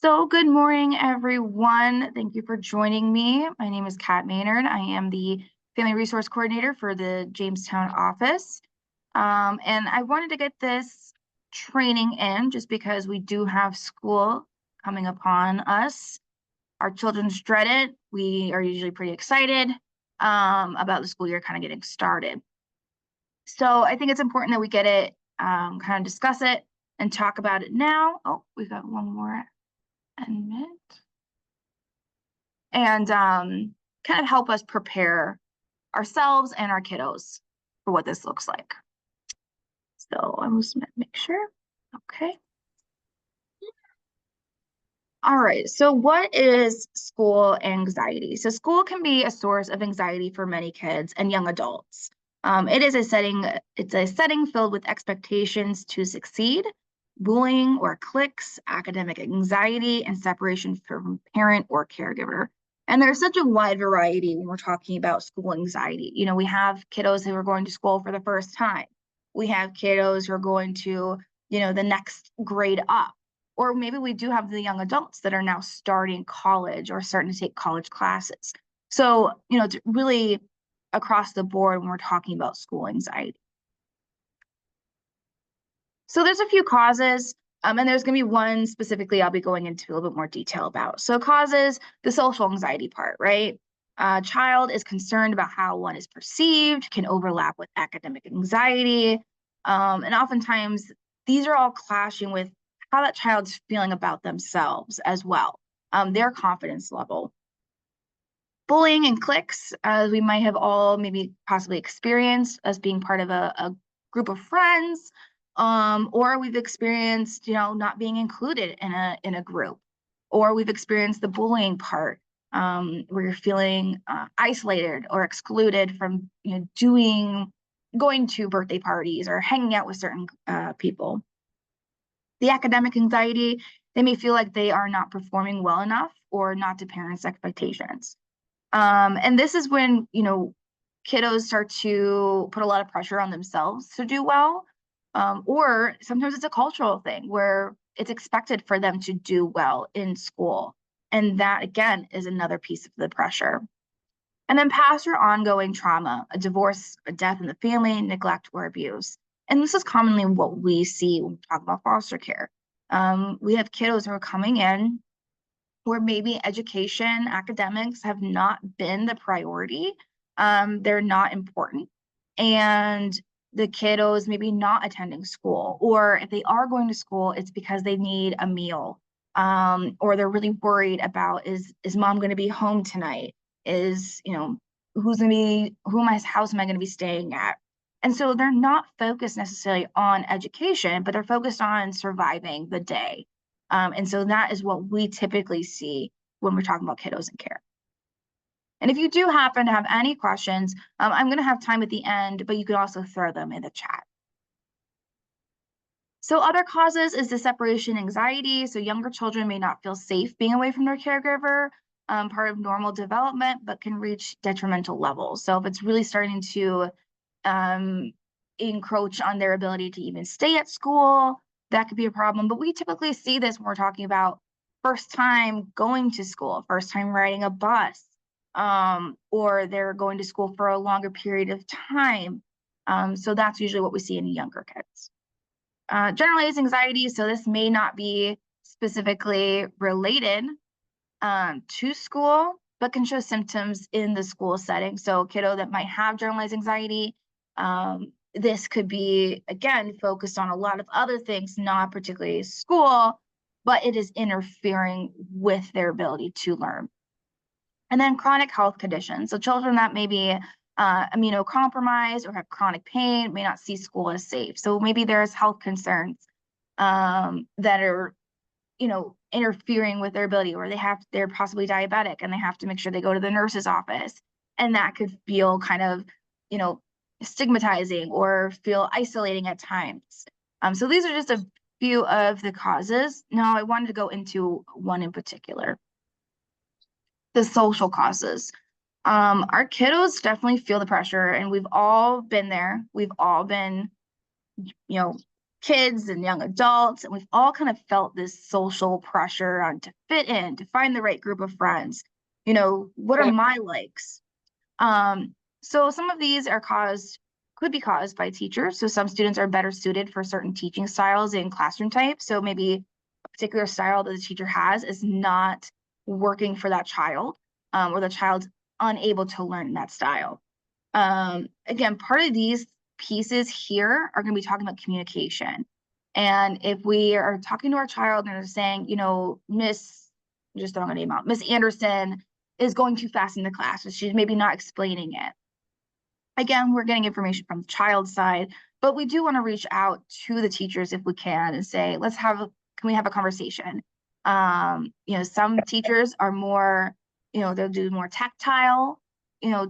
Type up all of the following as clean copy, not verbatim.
So good morning, everyone. Thank you for joining me. My name is Kat Maynard. I am the Family Resource Coordinator for the Jamestown office. And I wanted to get this training in just because we do have school coming upon us. Our children's dread it. We are usually pretty excited about the school year kind of getting started. So I think it's important that we get it, kind of discuss it and talk about it now. Oh, we've got one more admit and kind of help us prepare ourselves and our kiddos for what this looks like. So I'm just gonna make sure. Okay. All right. So what is school anxiety? So school can be a source of anxiety for many kids and young adults. It's a setting filled with expectations to succeed, bullying or cliques, academic anxiety, and separation from parent or caregiver. And there's such a wide variety when we're talking about school anxiety. We have kiddos who are going to school for the first time. We have kiddos who are going to, the next grade up. Or maybe we do have the young adults that are now starting college or starting to take college classes. So, it's really across the board when we're talking about school anxiety. So there's a few causes, and there's going to be one specifically I'll be going into a little bit more detail about. So causes, the social anxiety part, right? A child is concerned about how one is perceived, can overlap with academic anxiety. And oftentimes these are all clashing with how that child's feeling about themselves as well, their confidence level. Bullying and cliques, as we might have all maybe possibly experienced as being part of a group of friends, or we've experienced, not being included in a group, or we've experienced the bullying part, where you're feeling isolated or excluded from, going to birthday parties or hanging out with certain people. The academic anxiety, they may feel like they are not performing well enough or not to parents' expectations. And this is when, kiddos start to put a lot of pressure on themselves to do well. Or sometimes it's a cultural thing where it's expected for them to do well in school. And that, again, is another piece of the pressure. And then past or ongoing trauma, a divorce, a death in the family, neglect, or abuse. And this is commonly what we see when we talk about foster care. We have kiddos who are coming in where maybe education, academics have not been the priority. They're not important. And the kiddos maybe not attending school, or if they are going to school, it's because they need a meal, or they're really worried about is mom going to be home tonight? Is, who's going to be, house am I going to be staying at? And so they're not focused necessarily on education, but they're focused on surviving the day. And so that is what we typically see when we're talking about kiddos in care. And if you do happen to have any questions, I'm going to have time at the end, but you could also throw them in the chat. So other causes is the separation anxiety. So younger children may not feel safe being away from their caregiver, part of normal development, but can reach detrimental levels. So if it's really starting to encroach on their ability to even stay at school, that could be a problem. But we typically see this when we're talking about first time going to school, first time riding a bus, or they're going to school for a longer period of time. So that's usually what we see in younger kids. Generalized anxiety, so this may not be specifically related to school, but can show symptoms in the school setting. So a kiddo that might have generalized anxiety, this could be, again, focused on a lot of other things, not particularly school, but it is interfering with their ability to learn. And then chronic health conditions. So children that may be immunocompromised or have chronic pain may not see school as safe. So maybe there's health concerns that are, interfering with their ability, or they're possibly diabetic and they have to make sure they go to the nurse's office. And that could feel kind of, stigmatizing or feel isolating at times. So these are just a few of the causes. Now I wanted to go into one in particular, the social causes. Our kiddos definitely feel the pressure, and we've all been there. We've all been, kids and young adults, and we've all kind of felt this social pressure on to fit in, to find the right group of friends. What are my likes? So some of these could be caused by teachers. So some students are better suited for certain teaching styles and classroom types. So maybe a particular style that the teacher has is not working for that child, or the child's unable to learn that style. Again, part of these pieces here are going to be talking about communication. And if we are talking to our child and they're saying, Miss, just throwing a name out, Miss Anderson is going too fast in the class, so she's maybe not explaining it. Again, we're getting information from the child's side, but we do want to reach out to the teachers if we can and say, can we have a conversation? Some teachers are more, they'll do more tactile,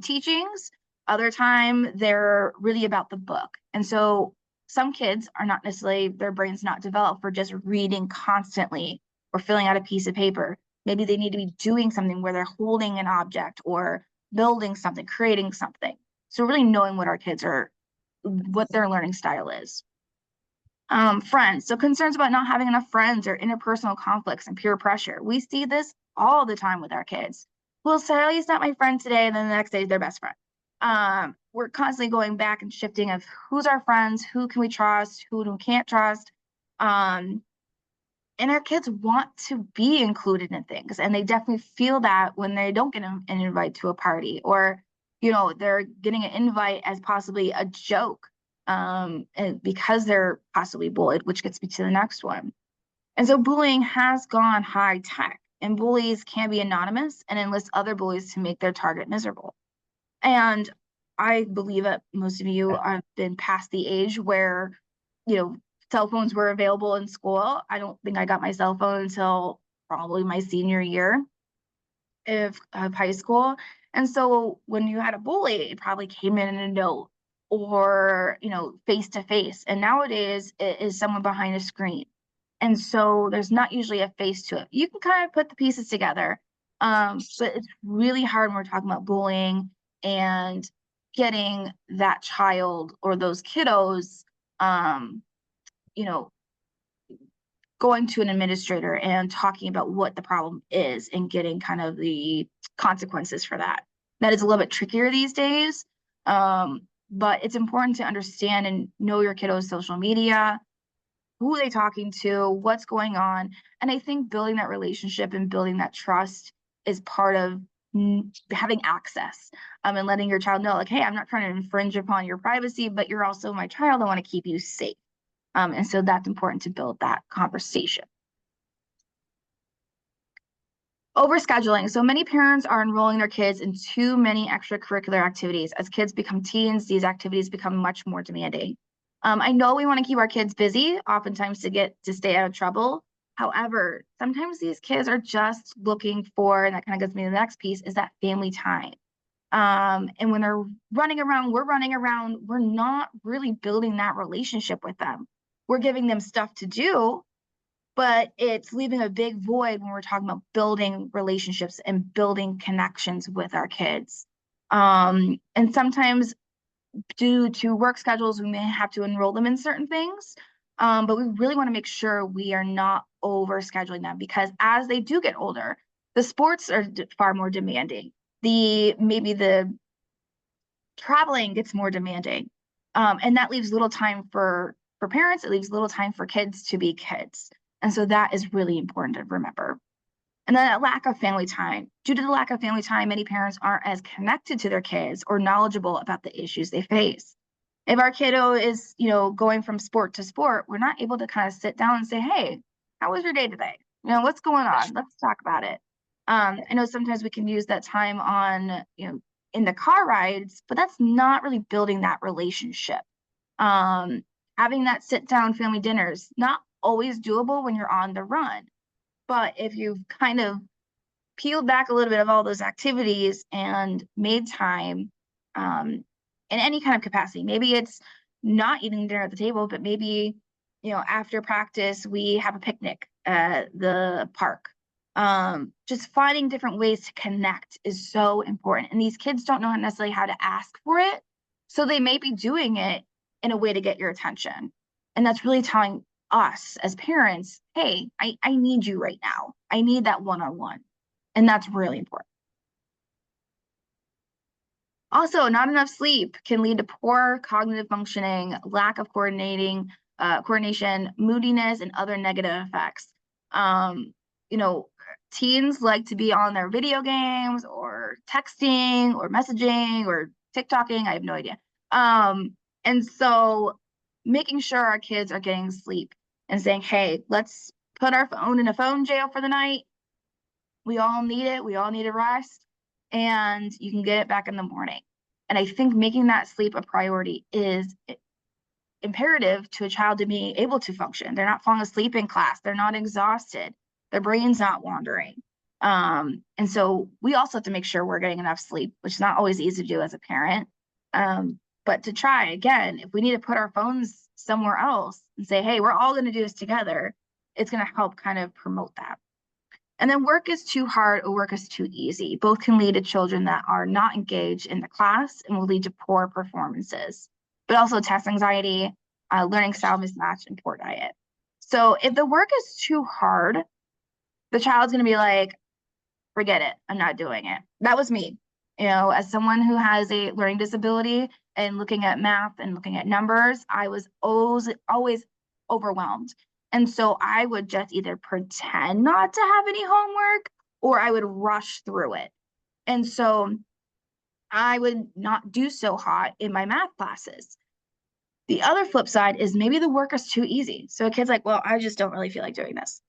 teachings. Other time they're really about the book. And so some kids are not necessarily, their brain's not developed for just reading constantly or filling out a piece of paper. Maybe they need to be doing something where they're holding an object or building something, creating something. So really knowing what their learning style is. Friends. So concerns about not having enough friends or interpersonal conflicts and peer pressure. We see this all the time with our kids. Well, Sally's not my friend today, and then the next day they're best friend. We're constantly going back and shifting of who's our friends, who can we trust, who we can't trust. And our kids want to be included in things, and they definitely feel that when they don't get an invite to a party, or they're getting an invite as possibly a joke, and because they're possibly bullied, which gets me to the next one. And so bullying has gone high tech, and bullies can be anonymous and enlist other bullies to make their target miserable. And I believe that most of you have been past the age where, cell phones were available in school. I don't think I got my cell phone until probably my senior year of high school. And so when you had a bully, it probably came in a note or, face to face. And nowadays it is someone behind a screen. And so there's not usually a face to it. You can kind of put the pieces together. But it's really hard when we're talking about bullying and getting that child or those kiddos, going to an administrator and talking about what the problem is and getting kind of the consequences for that. That is a little bit trickier these days, but it's important to understand and know your kiddos' social media, who are they talking to, what's going on. And I think building that relationship and building that trust is part of having access, and letting your child know, like, hey, I'm not trying to infringe upon your privacy, but you're also my child. I want to keep you safe. And so that's important to build that conversation. Overscheduling. So many parents are enrolling their kids in too many extracurricular activities. As kids become teens, these activities become much more demanding. I know we want to keep our kids busy, oftentimes to stay out of trouble. However, sometimes these kids are just looking for, and that kind of gets me to the next piece, is that family time. And when they're running around, we're not really building that relationship with them. We're giving them stuff to do, but it's leaving a big void when we're talking about building relationships and building connections with our kids. And sometimes due to work schedules, we may have to enroll them in certain things, but we really want to make sure we are not over-scheduling them, because as they do get older, the sports are far more demanding. Maybe the traveling gets more demanding, and that leaves little time for parents. It leaves little time for kids to be kids. And so that is really important to remember. And then a lack of family time. Due to the lack of family time, many parents aren't as connected to their kids or knowledgeable about the issues they face. If our kiddo is, going from sport to sport, we're not able to kind of sit down and say, hey, how was your day today? What's going on? Let's talk about it. I know sometimes we can use that time on, in the car rides, but that's not really building that relationship. Having that sit down family dinners, not always doable when you're on the run. But if you've kind of peeled back a little bit of all those activities and made time, in any kind of capacity, maybe it's not eating dinner at the table, but maybe, after practice, we have a picnic at the park. Just finding different ways to connect is so important. And these kids don't know necessarily how to ask for it. So they may be doing it in a way to get your attention. And that's really telling us as parents, hey, I need you right now. I need that one-on-one. And that's really important. Also, not enough sleep can lead to poor cognitive functioning, lack of coordination, moodiness, and other negative effects. You know, teens like to be on their video games or texting or messaging or TikToking. I have no idea. And so making sure our kids are getting sleep and saying, hey, let's put our phone in a phone jail for the night. We all need it. We all need a rest, and you can get it back in the morning. And I think making that sleep a priority is imperative to a child to be able to function. They're not falling asleep in class. They're not exhausted. Their brain's not wandering. And so we also have to make sure we're getting enough sleep, which is not always easy to do as a parent. But to try again, if we need to put our phones somewhere else and say, hey, we're all going to do this together, it's going to help kind of promote that. And then work is too hard or work is too easy. Both can lead to children that are not engaged in the class and will lead to poor performances, but also test anxiety, learning style mismatch, and poor diet. So if the work is too hard, the child's going to be like, forget it, I'm not doing it. That was me. You know, as someone who has a learning disability and looking at math and looking at numbers, I was always overwhelmed. And so I would just either pretend not to have any homework or I would rush through it. And so I would not do so hot in my math classes. The other flip side is maybe the work is too easy. So a kid's like, well, I just don't really feel like doing this.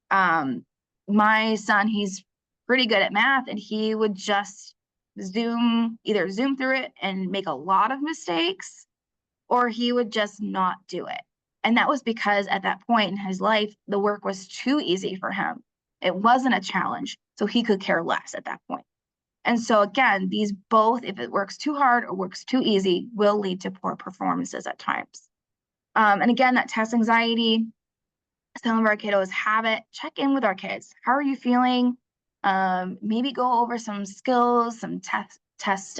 My son, he's pretty good at math, and he would just either zoom through it and make a lot of mistakes, or he would just not do it. And that was because at that point in his life, the work was too easy for him. It wasn't a challenge, so he could care less at that point. And so again, these both, if it works too hard or works too easy, will lead to poor performances at times. And again, that test anxiety, some of our kiddos have it. Check in with our kids. How are you feeling? Maybe go over some skills, some test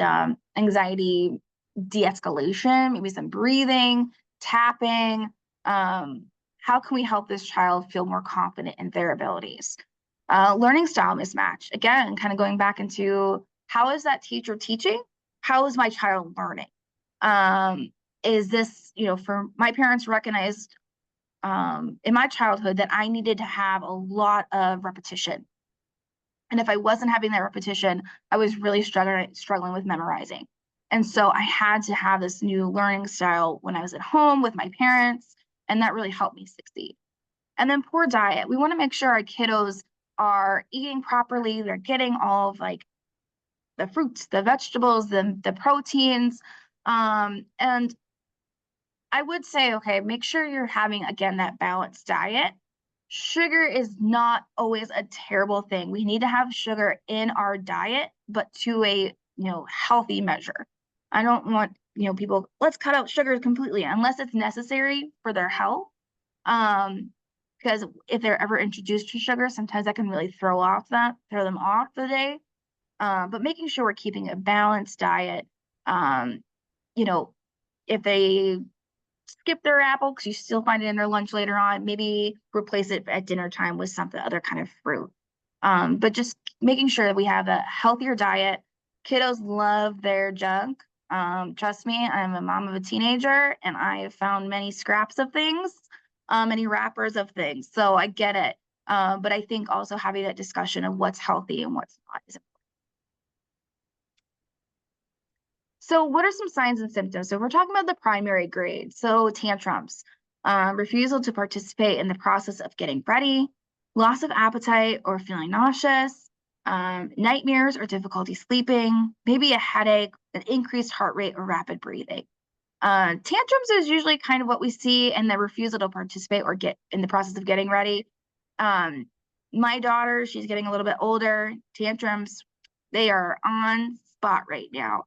anxiety de-escalation, maybe some breathing, tapping. How can we help this child feel more confident in their abilities? Learning style mismatch. Again, kind of going back into how is that teacher teaching? How is my child learning? Is this, for my parents recognized in my childhood that I needed to have a lot of repetition. And if I wasn't having that repetition, I was really struggling with memorizing. And so I had to have this new learning style when I was at home with my parents, and that really helped me succeed. And then poor diet. We want to make sure our kiddos are eating properly. They're getting all of like the fruits, the vegetables, the proteins. And I would say, okay, make sure you're having, again, that balanced diet. Sugar is not always a terrible thing. We need to have sugar in our diet, but to a, healthy measure. I don't want, people, let's cut out sugar completely unless it's necessary for their health. Because if they're ever introduced to sugar, sometimes that can really throw them off the day. But making sure we're keeping a balanced diet. If they skip their apple because you still find it in their lunch later on, maybe replace it at dinner time with something other kind of fruit. But just making sure that we have a healthier diet. Kiddos love their junk. Trust me, I'm a mom of a teenager and I have found many scraps of things, many wrappers of things. So I get it. But I think also having that discussion of what's healthy and what's not is important. So what are some signs and symptoms? So we're talking about the primary grade. So tantrums, refusal to participate in the process of getting ready, loss of appetite or feeling nauseous, nightmares or difficulty sleeping, maybe a headache, an increased heart rate or rapid breathing. Tantrums is usually kind of what we see, and the refusal to participate or get in the process of getting ready. My daughter, she's getting a little bit older. Tantrums, they are on spot right now.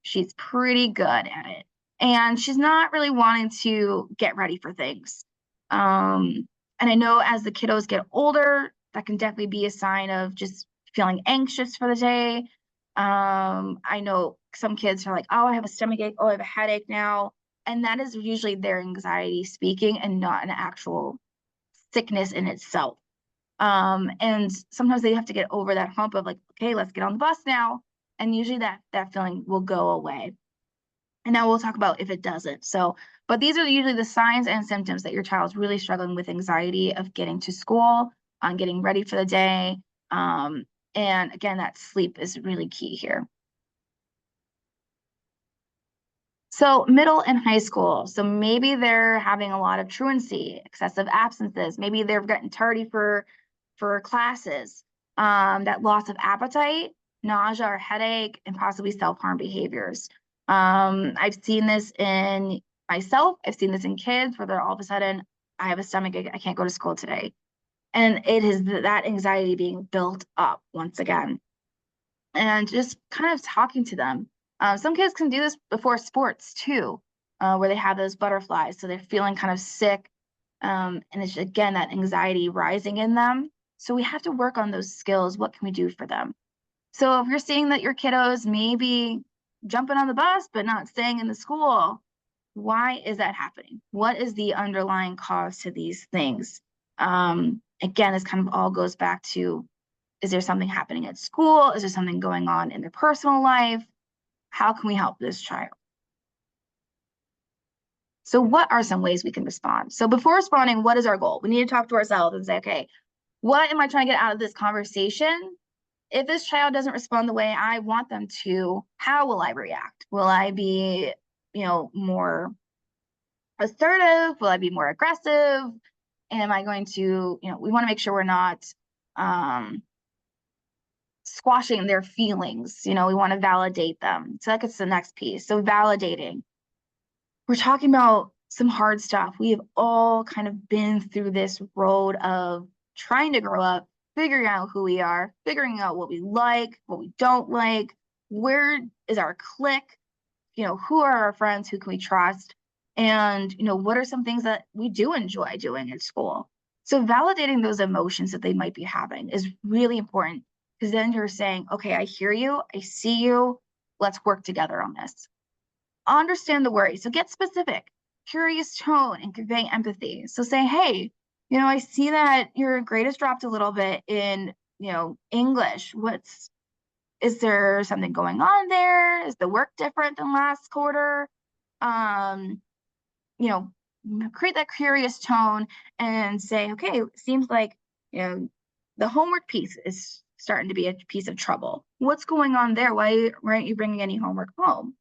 She's pretty good at it, and she's not really wanting to get ready for things. And I know as the kiddos get older, that can definitely be a sign of just feeling anxious for the day. I know some kids are like, oh, I have a stomachache, oh, I have a headache now. And that is usually their anxiety speaking and not an actual sickness in itself. And sometimes they have to get over that hump of like, okay, let's get on the bus now. And usually that feeling will go away. And now we'll talk about if it doesn't. So, but these are usually the signs and symptoms that your child's really struggling with anxiety of getting to school, on getting ready for the day. And again, that sleep is really key here. So middle and high school. So maybe they're having a lot of truancy, excessive absences. Maybe they're getting tardy for classes. That loss of appetite, nausea or headache, and possibly self-harm behaviors. I've seen this in myself. I've seen this in kids where they're all of a sudden, I have a stomach ache, I can't go to school today. And it is that anxiety being built up once again. And just kind of talking to them. Some kids can do this before sports too, where they have those butterflies. So they're feeling kind of sick. And it's again, that anxiety rising in them. So we have to work on those skills. What can we do for them? So if you're seeing that your kiddos may be jumping on the bus, but not staying in the school, why is that happening? What is the underlying cause to these things? Again, this kind of all goes back to, is there something happening at school? Is there something going on in their personal life? How can we help this child? So what are some ways we can respond? So before responding, what is our goal? We need to talk to ourselves and say, okay, what am I trying to get out of this conversation? If this child doesn't respond the way I want them to, how will I react? Will I be, more assertive? Will I be more aggressive? Am I going to, we want to make sure we're not squashing their feelings. We want to validate them. So that gets to the next piece. So validating. We're talking about some hard stuff. We have all kind of been through this road of trying to grow up, figuring out who we are, figuring out what we like, what we don't like, where is our clique, who are our friends, who can we trust, and what are some things that we do enjoy doing at school. So validating those emotions that they might be having is really important, because then you're saying, okay, I hear you, I see you, let's work together on this. Understand the worry. So get specific, curious tone, and convey empathy. So say, hey, I see that your grade has dropped a little bit in, English. Is there something going on there? Is the work different than last quarter? Create that curious tone and say, okay, it seems like, the homework piece is starting to be a piece of trouble. What's going on there? Why aren't you bringing any homework home?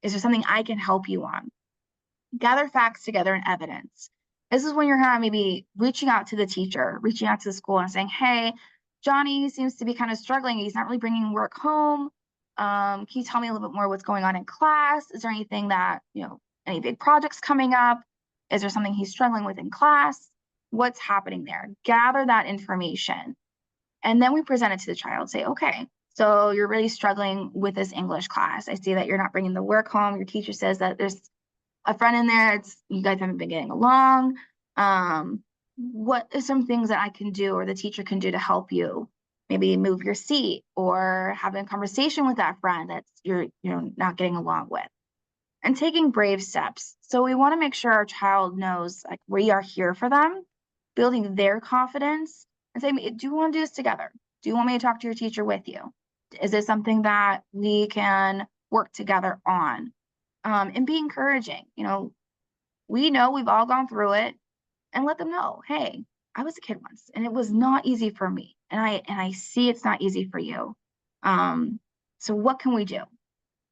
Is there something I can help you on? Gather facts together and evidence. This is when you're kind of maybe reaching out to the teacher, reaching out to the school and saying, hey, Johnny seems to be kind of struggling. He's not really bringing work home. Can you tell me a little bit more what's going on in class? Is there anything that, any big projects coming up? Is there something he's struggling with in class? What's happening there? Gather that information. And then we present it to the child. Say, okay, so you're really struggling with this English class. I see that you're not bringing the work home. Your teacher says that there's a friend in there. You guys haven't been getting along. What are some things that I can do or the teacher can do to help you? Maybe move your seat or having a conversation with that friend that you're not getting along with. And taking brave steps. So we want to make sure our child knows like we are here for them, building their confidence and saying, do you want to do this together? Do you want me to talk to your teacher with you? Is this something that we can work together on? And be encouraging. We know we've all gone through it, and let them know, hey, I was a kid once and it was not easy for me. And I see it's not easy for you. So what can we do?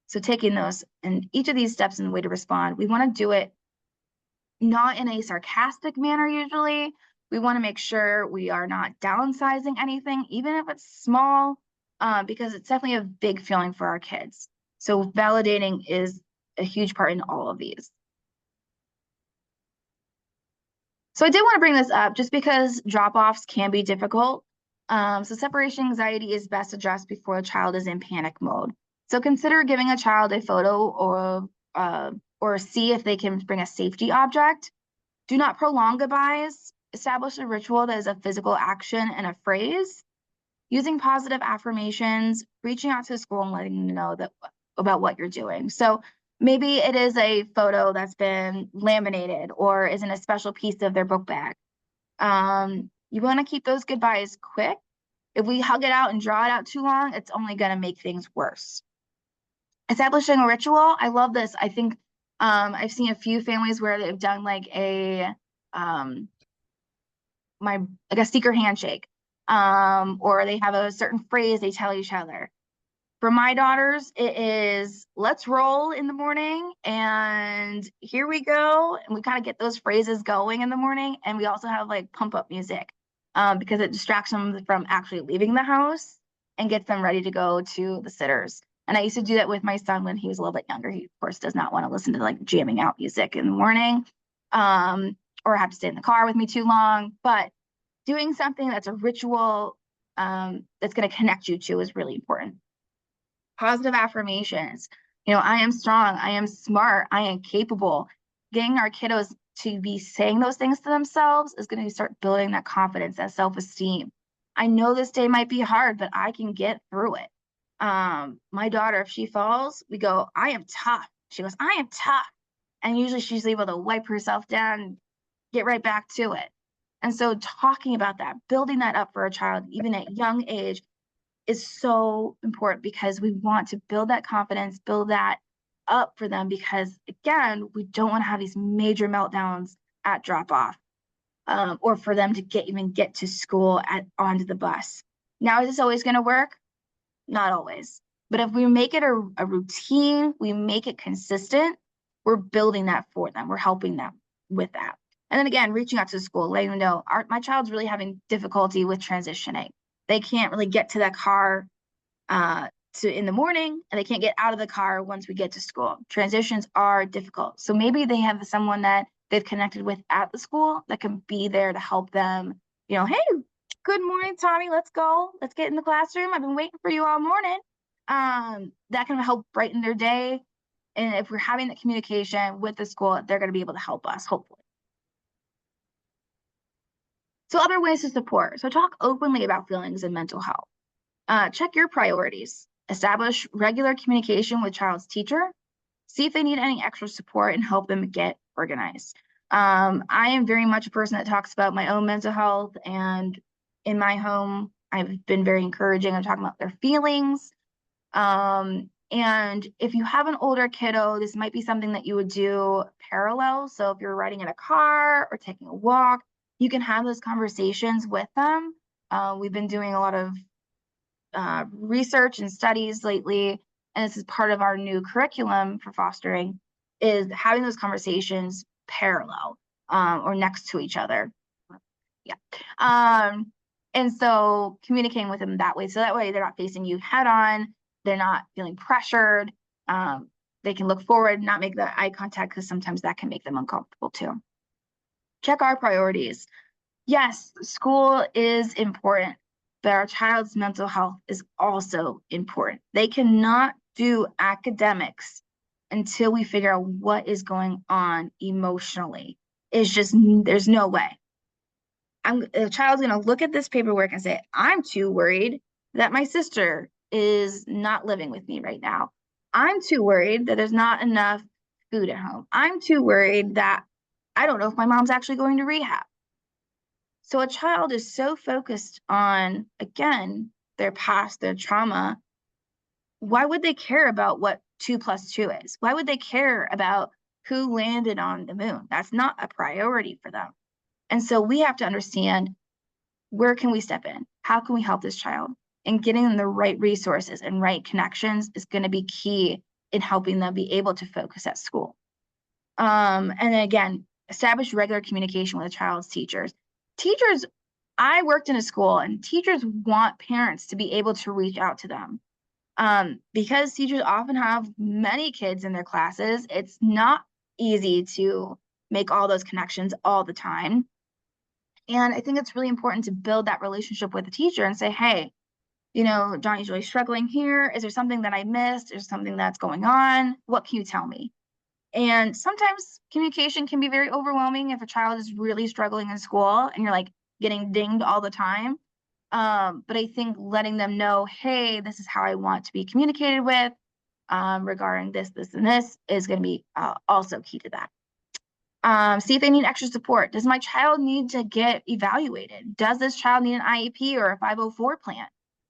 So taking those and each of these steps in the way to respond, we want to do it not in a sarcastic manner usually. We want to make sure we are not downsizing anything, even if it's small, because it's definitely a big feeling for our kids. So validating is a huge part in all of these. So I did want to bring this up just because drop-offs can be difficult. So separation anxiety is best addressed before a child is in panic mode. So consider giving a child a photo or see if they can bring a safety object. Do not prolong goodbyes. Establish a ritual that is a physical action and a phrase. Using positive affirmations, reaching out to the school and letting them know about what you're doing. So Maybe it is a photo that's been laminated or is in a special piece of their book bag. You want to keep those goodbyes quick. If we hug it out and draw it out too long, it's only going to make things worse. Establishing a ritual. I love this. I think I've seen a few families where they've done like a like a secret handshake, or they have a certain phrase they tell each other. For my daughters, it is let's roll in the morning and here we go. And we kind of get those phrases going in the morning. And we also have like pump up music because it distracts them from actually leaving the house and gets them ready to go to the sitters. And I used to do that with my son when he was a little bit younger. He, of course, does not want to listen to like jamming out music in the morning or have to stay in the car with me too long. But doing something that's a ritual that's going to connect you to is really important. Positive affirmations. I am strong, I am smart, I am capable. Getting our kiddos to be saying those things to themselves is going to start building that confidence, that self-esteem. I know this day might be hard, but I can get through it. My daughter, if she falls, we go, I am tough. She goes, I am tough. And usually she's able to wipe herself down and get right back to it. And so talking about that, building that up for a child, even at young age, is so important because we want to build that confidence, build that up for them because, again, we don't want to have these major meltdowns at drop off or for them to even get to school onto the bus. Now, is this always going to work? Not always. But if we make it a routine, we make it consistent, we're building that for them. We're helping them with that. And then again, reaching out to the school, letting them know my child's really having difficulty with transitioning. They can't really get to that car in the morning, and they can't get out of the car once we get to school. Transitions are difficult. So maybe they have someone that they've connected with at the school that can be there to help them, hey, good morning, Tommy, let's go. Let's get in the classroom. I've been waiting for you all morning. That can help brighten their day. And if we're having that communication with the school, they're going to be able to help us, hopefully. So other ways to support. So talk openly about feelings and mental health. Check your priorities. Establish regular communication with child's teacher. See if they need any extra support and help them get organized. I am very much a person that talks about my own mental health, and in my home, I've been very encouraging of talking about their feelings. And if you have an older kiddo, this might be something that you would do parallel. So if you're riding in a car or taking a walk, you can have those conversations with them. We've been doing a lot of research and studies lately, and this is part of our new curriculum for fostering, is having those conversations parallel or next to each other. Yeah. And so communicating with them that way, so that way they're not facing you head on, they're not feeling pressured. They can look forward, not make the eye contact, because sometimes that can make them uncomfortable too. Check our priorities. Yes, school is important, but our child's mental health is also important. They cannot do academics until we figure out what is going on emotionally. It's just, there's no way. The child's going to look at this paperwork and say, I'm too worried that my sister is not living with me right now. I'm too worried that there's not enough food at home. I'm too worried that I don't know if my mom's actually going to rehab. So a child is so focused on, again, their past, their trauma. Why would they care about what 2 + 2 is? Why would they care about who landed on the moon? That's not a priority for them. And so we have to understand, where can we step in? How can we help this child? And getting them the right resources and right connections is going to be key in helping them be able to focus at school. And then again, establish regular communication with a child's teachers. Teachers, I worked in a school, and teachers want parents to be able to reach out to them. Because teachers often have many kids in their classes, it's not easy to make all those connections all the time. And I think it's really important to build that relationship with the teacher and say, hey, Johnny's really struggling here. Is there something that I missed? Is there something that's going on? What can you tell me? And sometimes communication can be very overwhelming if a child is really struggling in school and you're like getting dinged all the time. But I think letting them know, hey, this is how I want to be communicated with. regarding this, and this is going to be also key to that. See if they need extra support. Does my child need to get evaluated? Does this child need an IEP or a 504 plan?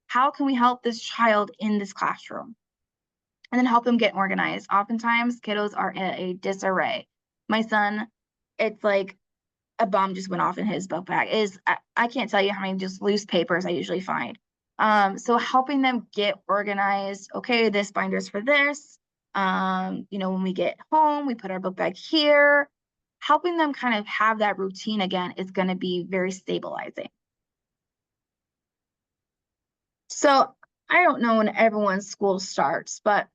How can we help this child in this classroom? And then help them get organized. Oftentimes, kiddos are in a disarray. My son, it's like a bomb just went off in his book bag. I can't tell you how many just loose papers I usually find. So helping them get organized. Okay, this binder's for this. When we get home, we put our book bag here. Helping them kind of have that routine again is going to be very stabilizing. So I don't know when everyone's school starts, but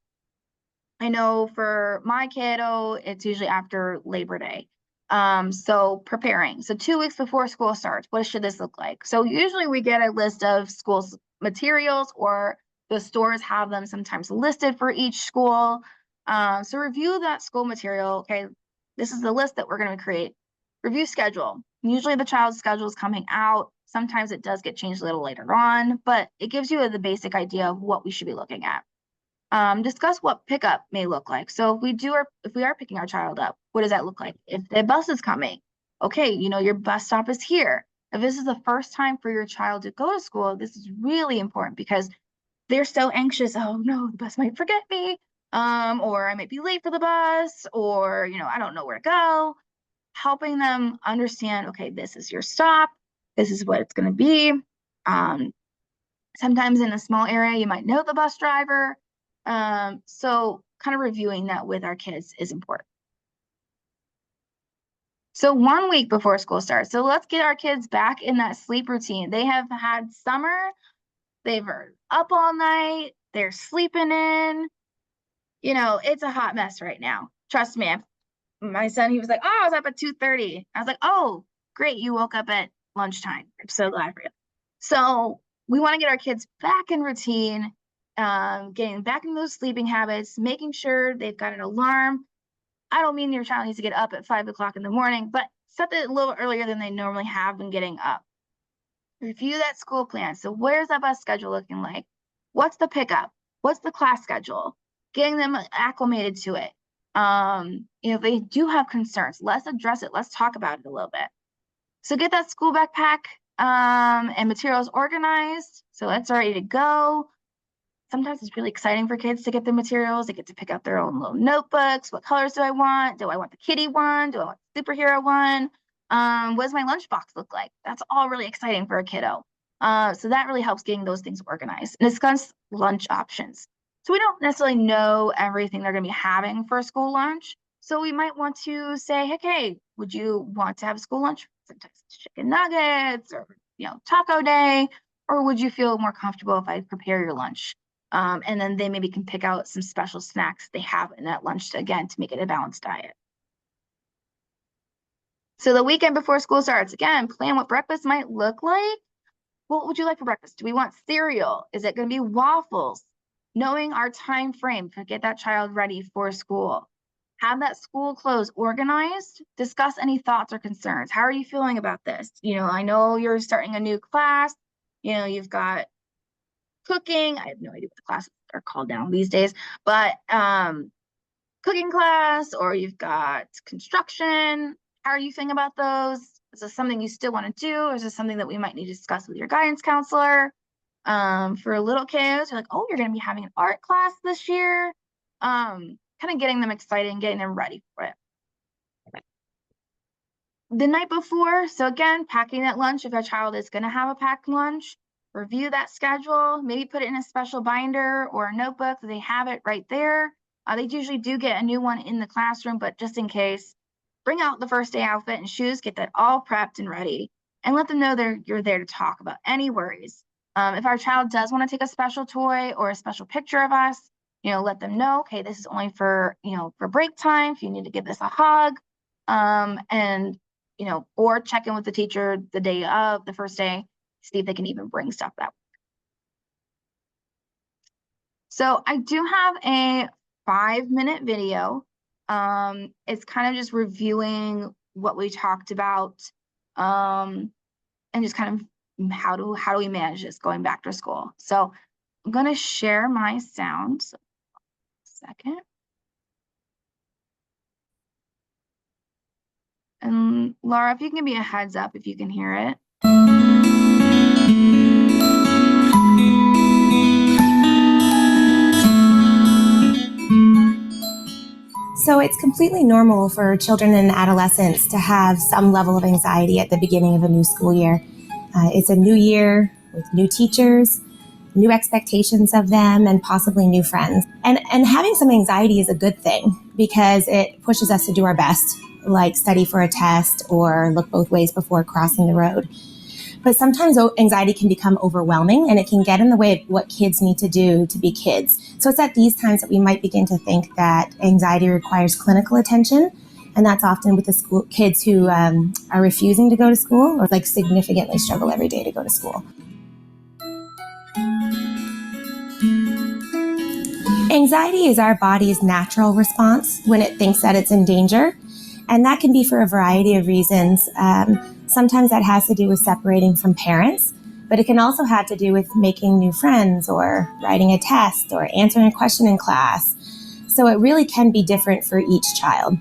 I know for my kiddo, it's usually after Labor Day. So preparing. So 2 weeks before school starts, what should this look like? So usually we get a list of school's materials, or the stores have them sometimes listed for each school. So review that school material. Okay, this is the list that we're going to create. Review schedule. Usually the child's schedule is coming out. Sometimes it does get changed a little later on, but it gives you the basic idea of what we should be looking at. Discuss what pickup may look like. So if we are picking our child up, what does that look like? If the bus is coming, okay, your bus stop is here. If this is the first time for your child to go to school, this is really important because they're so anxious. Oh no, the bus might forget me. Or I might be late for the bus, or I don't know where to go. Helping them understand, okay, this is your stop. This is what it's going to be. Sometimes in a small area, you might know the bus driver. So kind of reviewing that with our kids is important. So 1 week before school starts. So let's get our kids back in that sleep routine. They have had summer. They've been up all night. They're sleeping in. It's a hot mess right now. Trust me. My son, he was like, oh, I was up at 2:30. I was like, oh, great. You woke up at lunchtime. I'm so glad for you. So we want to get our kids back in routine, getting back in those sleeping habits, making sure they've got an alarm. I don't mean your child needs to get up at 5 o'clock in the morning, but set it a little earlier than they normally have been getting up. Review that school plan. So where's that bus schedule looking like? What's the pickup? What's the class schedule? Getting them acclimated to it. If they do have concerns, let's address it. Let's talk about it a little bit. So get that school backpack and materials organized. So it's ready to go. Sometimes it's really exciting for kids to get the materials. They get to pick out their own little notebooks. What colors do I want? Do I want the kitty one? Do I want the superhero one? What does my lunchbox look like? That's all really exciting for a kiddo. So that really helps getting those things organized. And discuss lunch options. So we don't necessarily know everything they're going to be having for school lunch. So we might want to say, hey, would you want to have school lunch? Sometimes it's chicken nuggets or taco day, or would you feel more comfortable if I prepare your lunch? And then they maybe can pick out some special snacks they have in that lunch to make it a balanced diet. So the weekend before school starts, again, plan what breakfast might look like. What would you like for breakfast? Do we want cereal? Is it going to be waffles? Knowing our time frame to get that child ready for school. Have that school clothes organized. Discuss any thoughts or concerns. How are you feeling about this? I know you're starting a new class. You've got cooking. I have no idea what the classes are called now these days, but cooking class, or you've got construction. How are you feeling about those? Is this something you still want to do, or is this something that we might need to discuss with your guidance counselor? For little kids, you're like, oh, you're going to be having an art class this year. Kind of getting them excited and getting them ready for it. The night before, so again, packing that lunch. If our child is going to have a packed lunch, review that schedule, maybe put it in a special binder or a notebook so they have it right there. They usually do get a new one in the classroom, but just in case, bring out the first day outfit and shoes, get that all prepped and ready, and let them know you're there to talk about any worries. If our child does want to take a special toy or a special picture of us, let them know, okay, this is only for break time, if you need to give this a hug, and or check in with the teacher the day of the first day, see if they can even bring stuff that week. So I do have a 5-minute video. It's kind of just reviewing what we talked about, and just kind of how do we manage this going back to school. So I'm going to share my sound. second. And Laura, if you can give me a heads up if you can hear it. So it's completely normal for children and adolescents to have some level of anxiety at the beginning of a new school year. It's a new year with new teachers, new expectations of them, and possibly new friends. And having some anxiety is a good thing because it pushes us to do our best, like study for a test or look both ways before crossing the road. But sometimes anxiety can become overwhelming and it can get in the way of what kids need to do to be kids. So it's at these times that we might begin to think that anxiety requires clinical attention. And that's often with the school kids who are refusing to go to school or like significantly struggle every day to go to school. Anxiety is our body's natural response when it thinks that it's in danger. And that can be for a variety of reasons. Sometimes that has to do with separating from parents, but it can also have to do with making new friends or writing a test or answering a question in class. So it really can be different for each child.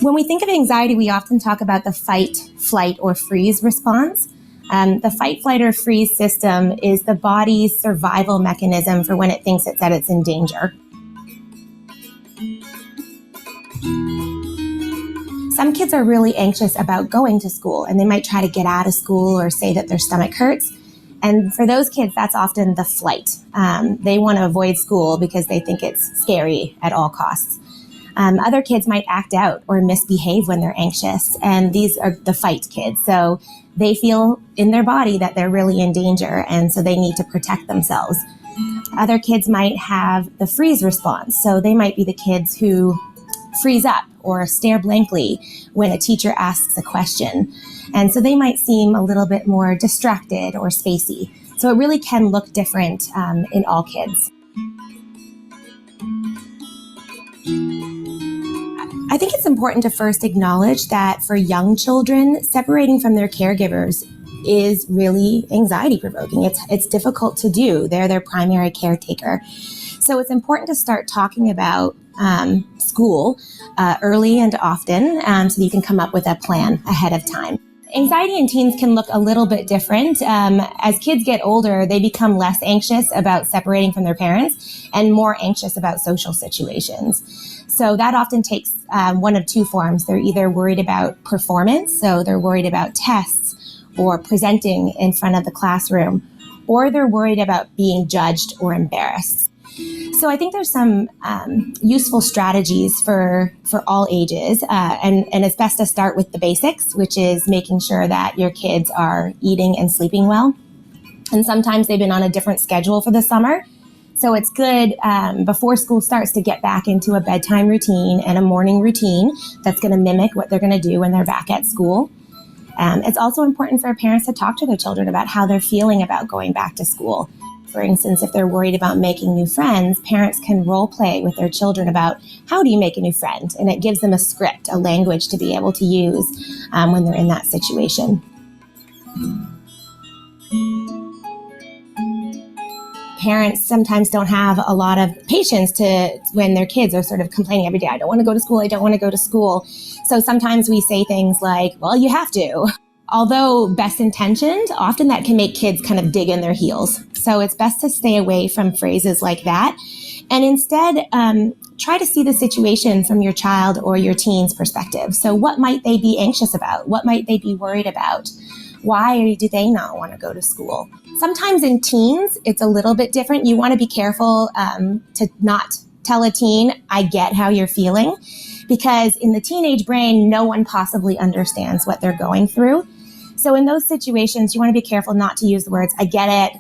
When we think of anxiety, we often talk about the fight, flight, or freeze response. The fight, flight, or freeze system is the body's survival mechanism for when it thinks that it's in danger. Some kids are really anxious about going to school and they might try to get out of school or say that their stomach hurts. And for those kids, that's often the flight. They want to avoid school because they think it's scary at all costs. Other kids might act out or misbehave when they're anxious, and these are the fight kids. So they feel in their body that they're really in danger, and so they need to protect themselves. Other kids might have the freeze response. So they might be the kids who freeze up or stare blankly when a teacher asks a question. And so they might seem a little bit more distracted or spacey. So it really can look different in all kids. I think it's important to first acknowledge that for young children, separating from their caregivers is really anxiety provoking. It's difficult to do. They're their primary caretaker. So it's important to start talking about school early and often so that you can come up with a plan ahead of time. Anxiety in teens can look a little bit different. As kids get older, they become less anxious about separating from their parents and more anxious about social situations. So that often takes one of two forms. They're either worried about performance, so they're worried about tests or presenting in front of the classroom, or they're worried about being judged or embarrassed. So I think there's some useful strategies for all ages, and it's best to start with the basics, which is making sure that your kids are eating and sleeping well. And sometimes they've been on a different schedule for the summer. So it's good before school starts to get back into a bedtime routine and a morning routine that's going to mimic what they're going to do when they're back at school. It's also important for parents to talk to their children about how they're feeling about going back to school. For instance, if they're worried about making new friends, parents can role play with their children about how do you make a new friend? And it gives them a script, a language to be able to use when they're in that situation. Parents sometimes don't have a lot of patience to when their kids are sort of complaining every day, I don't want to go to school, I don't want to go to school. So sometimes we say things like, well, you have to. Although best intentioned, often that can make kids kind of dig in their heels. So it's best to stay away from phrases like that and instead try to see the situation from your child or your teen's perspective. So what might they be anxious about? What might they be worried about? Why do they not want to go to school? Sometimes in teens, it's a little bit different. You want to be careful to not tell a teen, I get how you're feeling, because in the teenage brain, no one possibly understands what they're going through. So in those situations, you want to be careful not to use the words, I get it,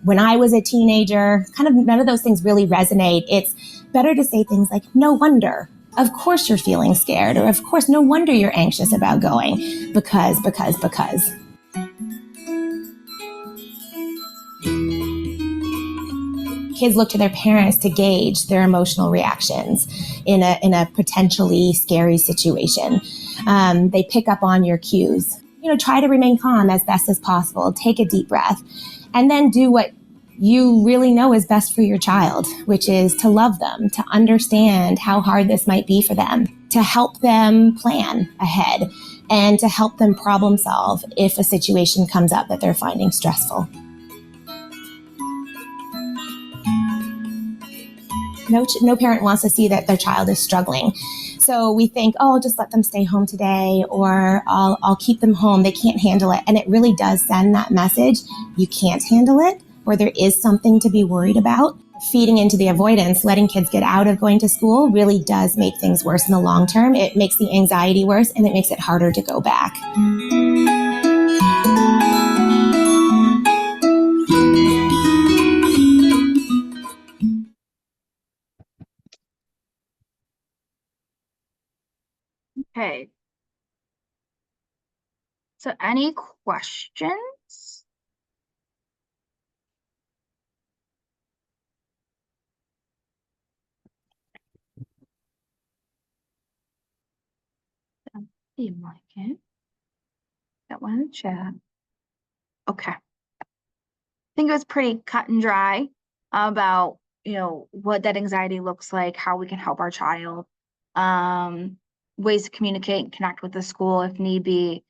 when I was a teenager, kind of none of those things really resonate. It's better to say things like, no wonder, of course you're feeling scared, or of course, no wonder you're anxious about going, because. Kids look to their parents to gauge their emotional reactions in a potentially scary situation. They pick up on your cues. Try to remain calm as best as possible. Take a deep breath, and then do what you really know is best for your child, which is to love them, to understand how hard this might be for them, to help them plan ahead, and to help them problem solve if a situation comes up that they're finding stressful. No parent wants to see that their child is struggling. So we think, oh, I'll just let them stay home today, or I'll keep them home. They can't handle it. And it really does send that message. You can't handle it, or there is something to be worried about. Feeding into the avoidance, letting kids get out of going to school really does make things worse in the long term. It makes the anxiety worse, and it makes it harder to go back. Okay. So any questions? Seem like it. Got one in the chat. Okay. I think it was pretty cut and dry about, what that anxiety looks like, how we can help our child, ways to communicate and connect with the school if need be.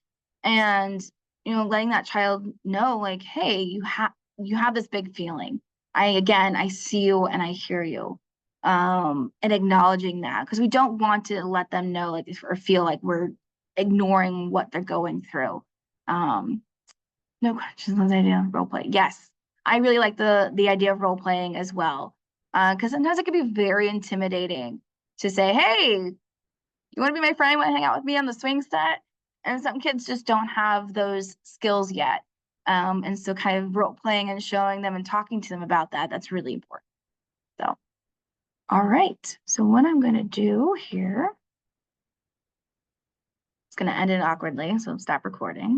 And, letting that child know, like, hey, you have this big feeling. I see you and I hear you. And acknowledging that, because we don't want to let them know, like, or feel like we're ignoring what they're going through. No questions on the idea of role play. Yes, I really like the idea of role playing as well, because sometimes it can be very intimidating to say, "Hey, you want to be my friend? Want to hang out with me on the swing set?" And some kids just don't have those skills yet, and so kind of role playing and showing them and talking to them about that's really important. So, all right. So what I'm going to do here, it's going to end it awkwardly, so stop recording.